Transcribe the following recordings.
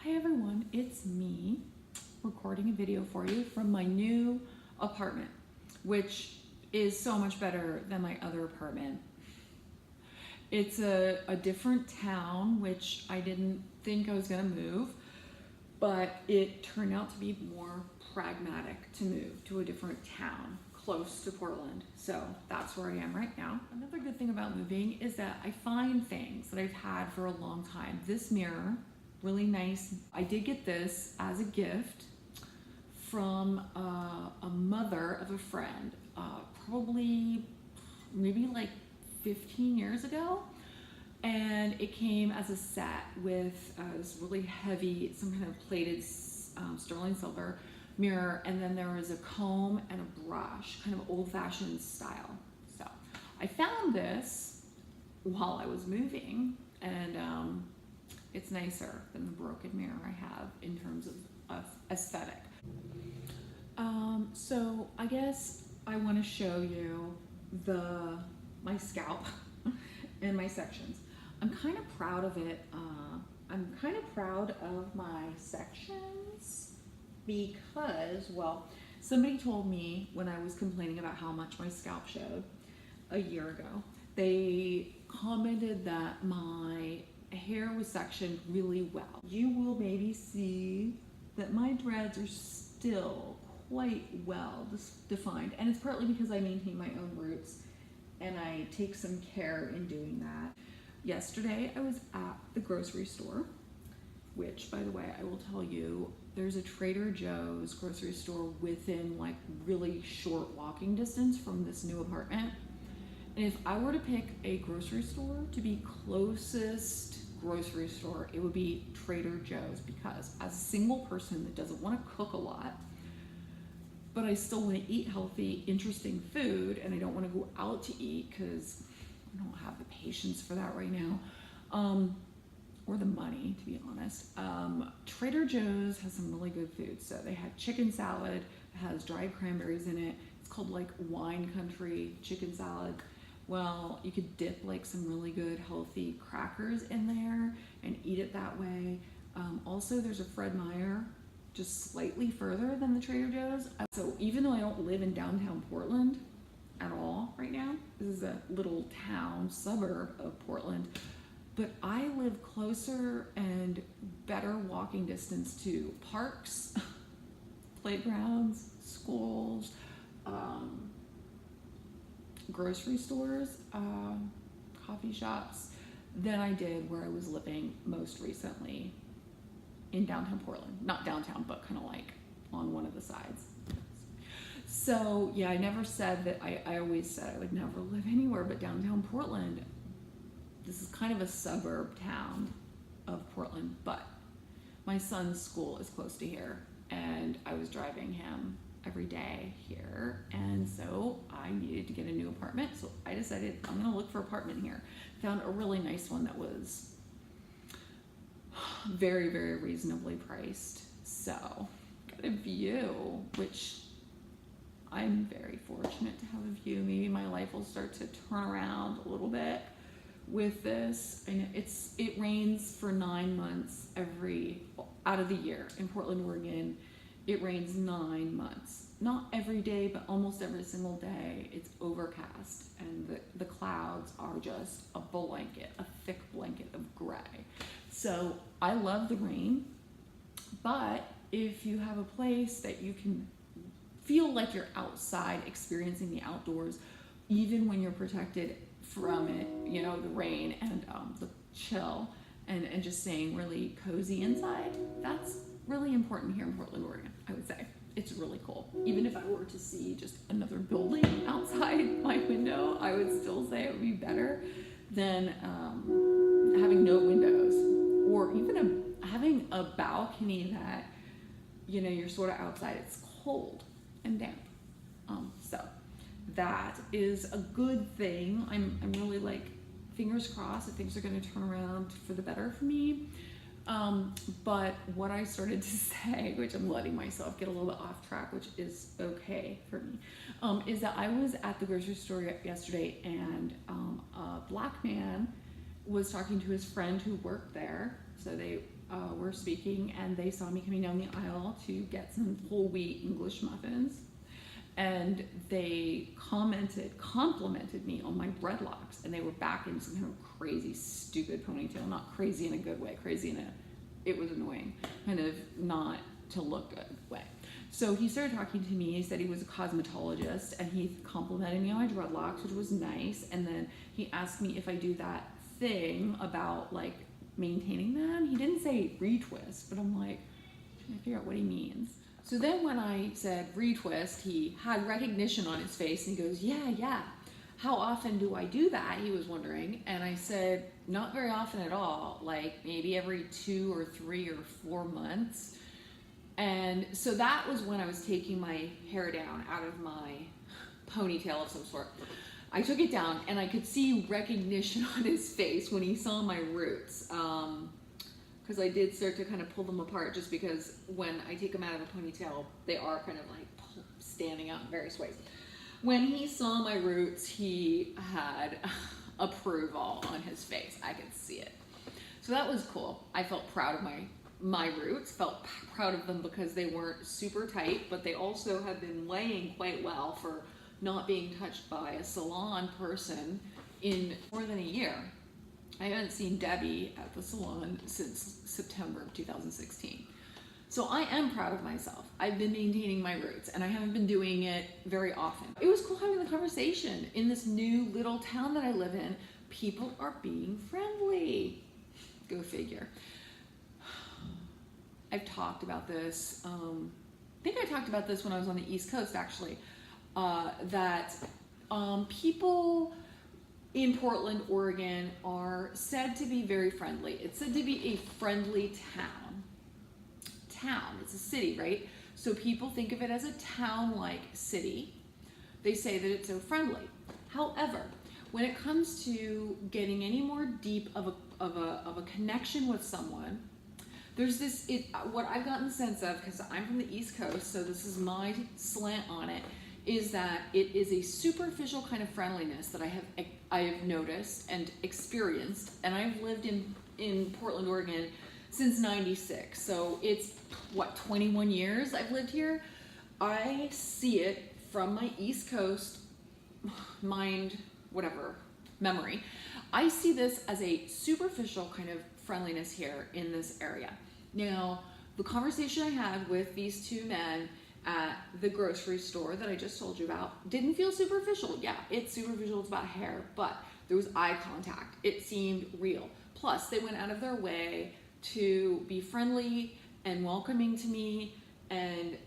Hi everyone, it's me recording a video for you from my new apartment, which is so much better than my other apartment. It's a different town, which I didn't think I was gonna move, but it turned out to be more pragmatic to move to a different town close to Portland. So that's where I am right now. Another good thing about moving is that I find things that I've had for a long time. This mirror, really nice. I did get this as a gift from a mother of a friend, probably maybe like 15 years ago. And it came as a set with this really heavy, some kind of plated sterling silver mirror, and then there was a comb and a brush, kind of old-fashioned style. So I found this while I was moving, and it's nicer than the broken mirror I have in terms of aesthetic. So I guess I want to show you my scalp and my sections. I'm kind of proud of it. I'm kind of proud of my sections because, well, somebody told me when I was complaining about how much my scalp showed a year ago, they commented that my hair was sectioned really well. You will maybe see that my dreads are still quite well defined, and it's partly because I maintain my own roots and I take some care in doing that. Yesterday I was at the grocery store, which, by the way, I will tell you, there's a Trader Joe's grocery store within like really short walking distance from this new apartment. And if I were to pick a grocery store to be closest grocery store, it would be Trader Joe's, because as a single person that doesn't want to cook a lot, but I still want to eat healthy, interesting food, and I don't want to go out to eat because I don't have the patience for that right now, or the money, to be honest. Trader Joe's has some really good food. So they had chicken salad, it has dried cranberries in it. It's called like Wine Country chicken salad. Well, you could dip like some really good healthy crackers in there and eat it that way. Also, there's a Fred Meyer just slightly further than the Trader Joe's. So even though I don't live in downtown Portland at all right now, this is a little town, suburb of Portland, but I live closer and better walking distance to parks, playgrounds, schools, grocery stores, coffee shops than I did where I was living most recently in downtown Portland. Not downtown, but kind of like on one of the sides. So yeah, I never said that, I always said I would never live anywhere but downtown Portland. This is kind of a suburb town of Portland, but my son's school is close to here, and I was driving him every day here, and so I needed to get a new apartment, so I decided I'm gonna look for an apartment here. Found a really nice one that was very, very reasonably priced. So got a view, which I'm very fortunate to have a view. Maybe my life will start to turn around a little bit with this. And it rains for 9 months out of the year in Portland, Oregon. It rains 9 months. Not every day, but almost every single day. It's overcast, and the clouds are just a blanket, a thick blanket of gray. So I love the rain, but if you have a place that you can feel like you're outside experiencing the outdoors, even when you're protected from it, you know, the rain and the chill, and just staying really cozy inside, that's really important here in Portland, Oregon, I would say. It's really cool. Even if I were to see just another building outside my window, I would still say it would be better than having no windows, or even having a balcony that, you know, you're sort of outside, it's cold and damp. So that is a good thing. I'm really like, fingers crossed that things are going to turn around for the better for me. But what I started to say, which I'm letting myself get a little bit off track, which is okay for me, is that I was at the grocery store yesterday, and a black man was talking to his friend who worked there. So they were speaking, and they saw me coming down the aisle to get some whole wheat English muffins, and they complimented me on my dreadlocks, and they were back in some kind of crazy, stupid ponytail. Not crazy in a good way, crazy in a, it was annoying, kind of not to look good way. So he started talking to me. He said he was a cosmetologist, and he complimented me on my dreadlocks, which was nice. And then he asked me if I do that thing about like maintaining them. He didn't say retwist, but I'm like, trying to figure out what he means. So then when I said retwist, he had recognition on his face, and he goes, yeah. How often do I do that? He was wondering. And I said, not very often at all, like maybe every 2 or 3 or 4 months. And so that was when I was taking my hair down out of my ponytail of some sort. I took it down, and I could see recognition on his face when he saw my roots. Because I did start to kind of pull them apart, just because when I take them out of a ponytail, they are kind of like standing out in various ways. When he saw my roots, he had approval on his face. I could see it. So that was cool. I felt proud of my roots, felt proud of them because they weren't super tight, but they also have been laying quite well for not being touched by a salon person in more than a year. I haven't seen Debbie at the salon since September of 2016. So I am proud of myself. I've been maintaining my roots, and I haven't been doing it very often. It was cool having the conversation. In this new little town that I live in, people are being friendly. Go figure. I've talked about this. I think I talked about this when I was on the East Coast, actually, that people in Portland, Oregon are said to be very friendly. It's said to be a friendly town. It's a city, right? So people think of it as a town-like city. They say that it's so friendly. However, when it comes to getting any more deep of a connection with someone, there's this, what I've gotten the sense of, because I'm from the East Coast, so this is my slant on it, is that it is a superficial kind of friendliness that I have noticed and experienced, and I've lived in Portland, Oregon since '96. So it's, 21 years I've lived here. I see it from my East Coast memory. I see this as a superficial kind of friendliness here in this area. Now, the conversation I had with these two men at the grocery store that I just told you about didn't feel superficial. Yeah, it's superficial, it's about hair, but there was eye contact. It seemed real. Plus, they went out of their way to be friendly and welcoming to me, and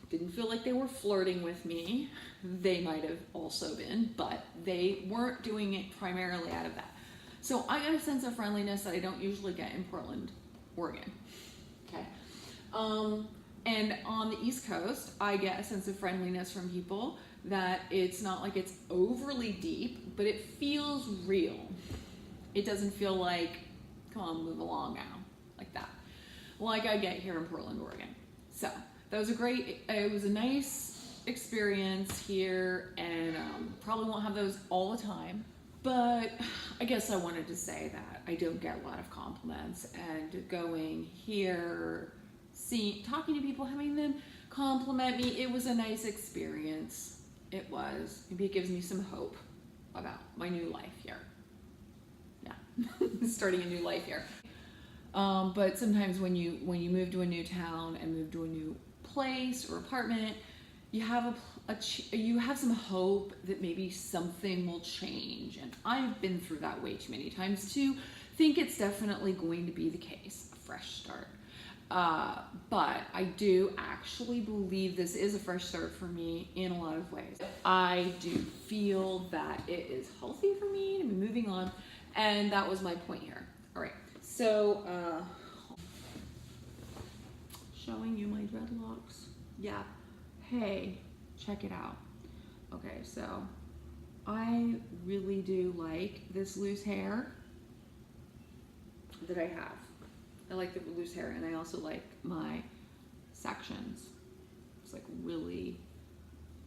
didn't feel like they were flirting with me. They might have also been, but they weren't doing it primarily out of that. So I got a sense of friendliness that I don't usually get in Portland, Oregon. Okay. And on the East Coast, I get a sense of friendliness from people that it's not like it's overly deep, but it feels real. It doesn't feel like, come on, move along now, like that. Like I get here in Portland, Oregon. So that was it was a nice experience here, and probably won't have those all the time. But I guess I wanted to say that I don't get a lot of compliments, and going here, talking to people, having them compliment me, it was a nice experience. It was. Maybe it gives me some hope about my new life here. Yeah, starting a new life here. But sometimes when you move to a new town and move to a new place or apartment, you have you have some hope that maybe something will change. And I've been through that way too many times to think it's definitely going to be the case, a fresh start. But I do actually believe this is a fresh start for me in a lot of ways. I do feel that it is healthy for me to be moving on, and that was my point here. All right, so showing you my dreadlocks. Yeah, hey, check it out. Okay, so I really do like this loose hair that I have. I like the loose hair, and I also like my sections. It's like really,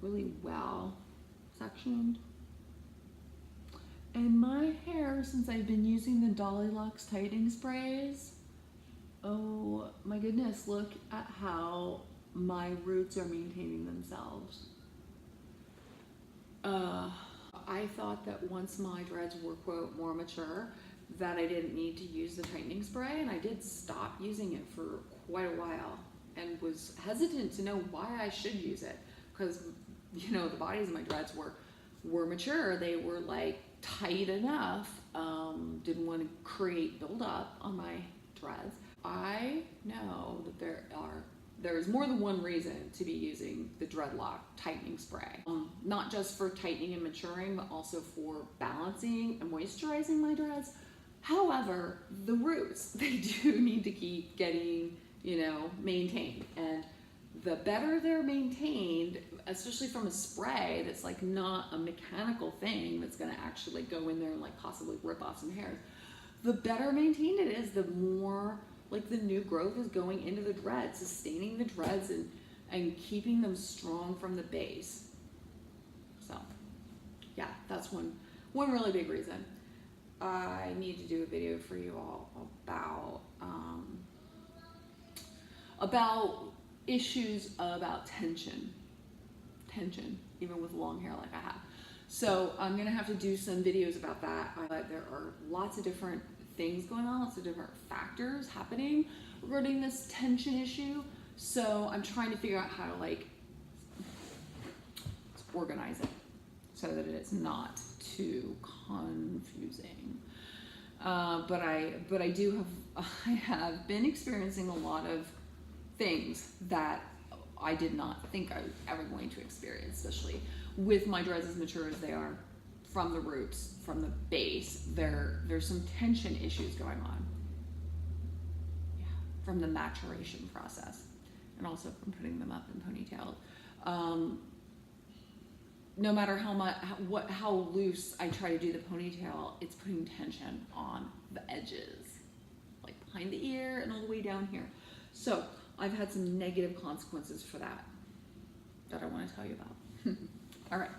really well sectioned. And my hair, since I've been using the Dolly Lux tightening sprays, my goodness, look at how my roots are maintaining themselves. I thought that once my dreads were, quote, more mature, that I didn't need to use the tightening spray, and I did stop using it for quite a while and was hesitant to know why I should use it, because, you know, the bodies of my dreads were mature. They were like tight enough. Didn't want to create buildup on my dreads. I know that there's more than one reason to be using the Dreadlock tightening spray. Not just for tightening and maturing, but also for balancing and moisturizing my dreads. However, the roots, they do need to keep getting, you know, maintained. And the better they're maintained, especially from a spray that's like not a mechanical thing that's gonna actually go in there and like possibly rip off some hairs, the better maintained it is, the more like the new growth is going into the dreads, sustaining the dreads and keeping them strong from the base. So yeah, that's one really big reason. I need to do a video for you all about issues about tension, even with long hair like I have. So I'm gonna have to do some videos about that. There are lots of different things going on, lots of different factors happening regarding this tension issue. So I'm trying to figure out how to like organize it so that it's not too confusing. But I have been experiencing a lot of things that I did not think I was ever going to experience, especially with my dreads as mature as they are from the roots, from the base. There's some tension issues going on. Yeah, from the maturation process, and also from putting them up in ponytails. No matter how loose I try to do the ponytail, it's putting tension on the edges, like behind the ear and all the way down here. So I've had some negative consequences for that I want to tell you about. All right.